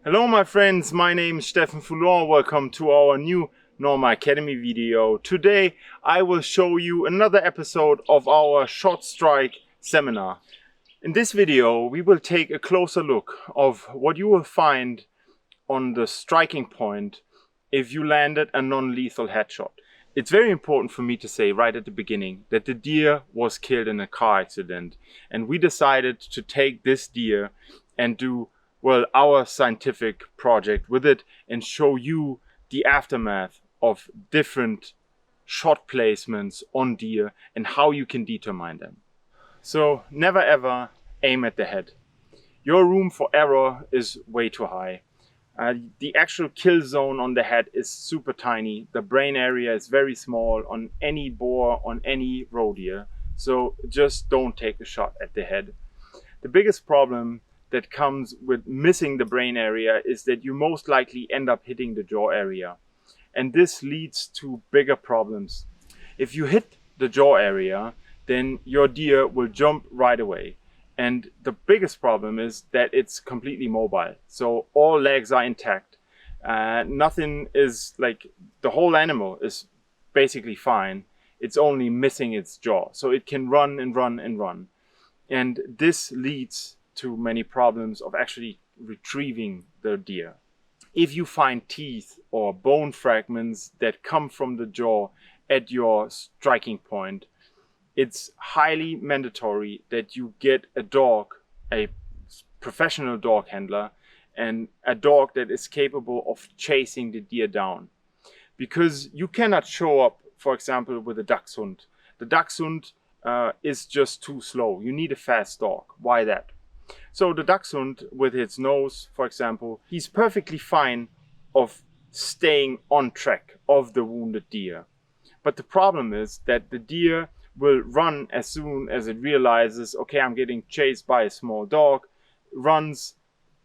Hello my friends, my name is Steffen Foullon. Welcome to our new Norma Academy video. Today I will show you another episode of our short strike seminar. In this video we will take a closer look of what you will find on the striking point if you landed a non-lethal headshot. It's very important for me to say right at the beginning that the deer was killed in a car accident, and we decided to take this deer and do our scientific project with it and show you the aftermath of different shot placements on deer and how you can determine them. So never ever aim at the head. Your room for error is way too high. The actual kill zone on the head is super tiny. The brain area is very small on any boar, on any roe deer. So just don't take a shot at the head. The biggest problem that comes with missing the brain area is that you most likely end up hitting the jaw area. And this leads to bigger problems. If you hit the jaw area, then your deer will jump right away. And the biggest problem is that it's completely mobile. So all legs are intact. Nothing is like, the whole animal is basically fine. It's only missing its jaw. So it can run and run and run. And this leads to many problems of actually retrieving the deer. If you find teeth or bone fragments that come from the jaw at your striking point, it's highly mandatory that you get a dog, a professional dog handler, and a dog that is capable of chasing the deer down. Because you cannot show up, for example, with a dachshund. The dachshund is just too slow. You need a fast dog. Why that? So the dachshund with its nose, for example, he's perfectly fine of staying on track of the wounded deer. But the problem is that the deer will run as soon as it realizes, okay, I'm getting chased by a small dog, runs,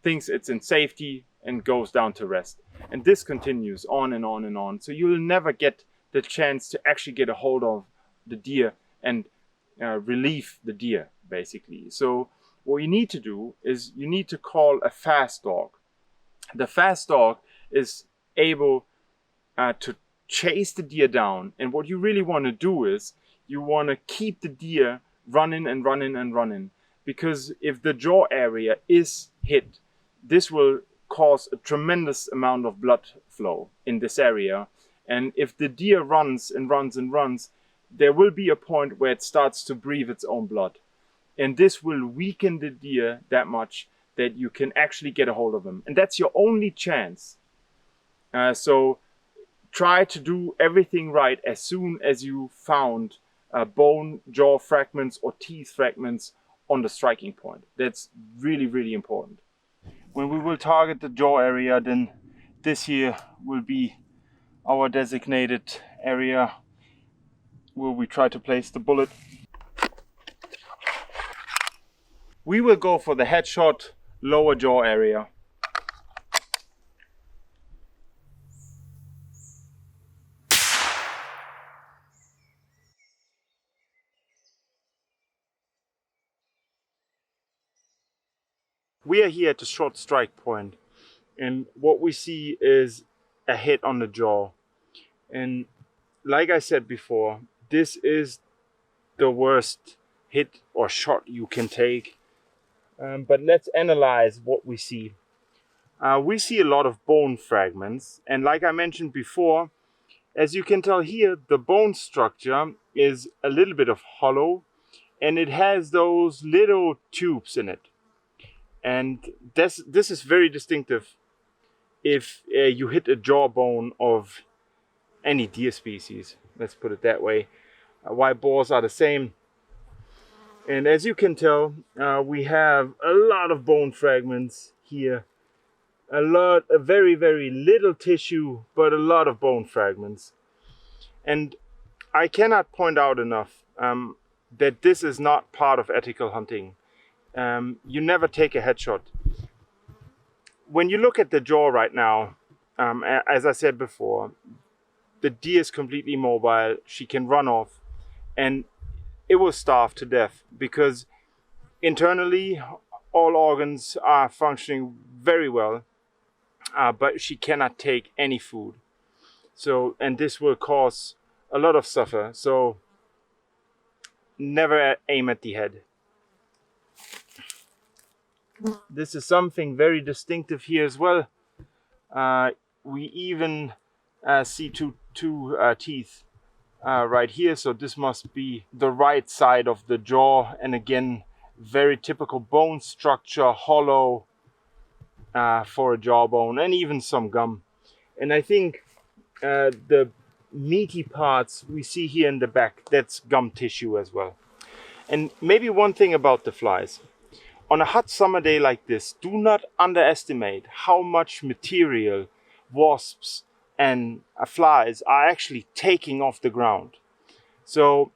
thinks it's in safety, and goes down to rest. And this continues on and on and on. So you'll never get the chance to actually get a hold of the deer and relieve the deer, basically. So what you need to do is you need to call a fast dog. The fast dog is able to chase the deer down. And what you really want to do is you want to keep the deer running and running and running. Because if the jaw area is hit, this will cause a tremendous amount of blood flow in this area. And if the deer runs and runs and runs, there will be a point where it starts to breathe its own blood. And this will weaken the deer that much that you can actually get a hold of them. And that's your only chance. So try to do everything right as soon as you found bone, jaw fragments or teeth fragments on the striking point. That's really, really important. When we will target the jaw area, then this here will be our designated area where we try to place the bullet. We will go for the headshot, lower jaw area. We are here at the short strike point, and what we see is a hit on the jaw. And like I said before, this is the worst hit or shot you can take. But let's analyze what we see. We see a lot of bone fragments, and like I mentioned before, as you can tell here, the bone structure is a little bit of hollow, and it has those little tubes in it. And this is very distinctive if you hit a jawbone of any deer species, let's put it that way. White boars are the same. And as you can tell, we have a lot of bone fragments here. A very, very little tissue, but a lot of bone fragments. And I cannot point out enough that this is not part of ethical hunting. You never take a headshot. When you look at the jaw right now, as I said before, the deer is completely mobile. She can run off, and it will starve to death because internally all organs are functioning very well. but she cannot take any food. So, and this will cause a lot of suffer. So never aim at the head. This is something very distinctive here as well. We even see two teeth right here, so this must be the right side of the jaw, and again, very typical bone structure, hollow for a jawbone, and even some gum. And I think the meaty parts we see here in the back, that's gum tissue as well. And maybe one thing about the flies. On a hot summer day like this, do not underestimate how much material wasps and flies are actually taking off the ground. So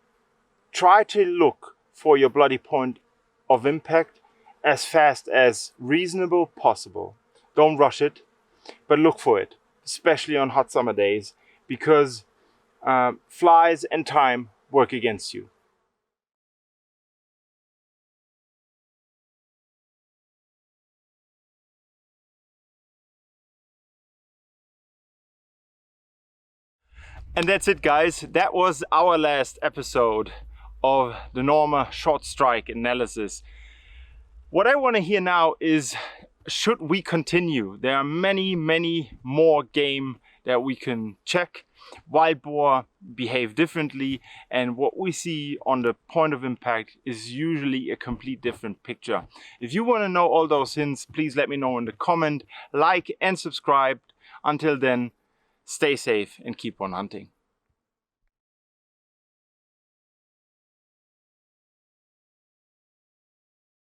try to look for your bloody point of impact as fast as reasonable possible. Don't rush it, but look for it, especially on hot summer days, because flies and time work against you. And that's it, guys. That was our last episode of the Norma short strike analysis. What I want to hear now is, should we continue? There are many more game that we can check. Wild boar behave differently, and what we see on the point of impact is usually a complete different picture. If you want to know all those hints, please let me know in the comment, like and subscribe. Until then, stay safe and keep on hunting.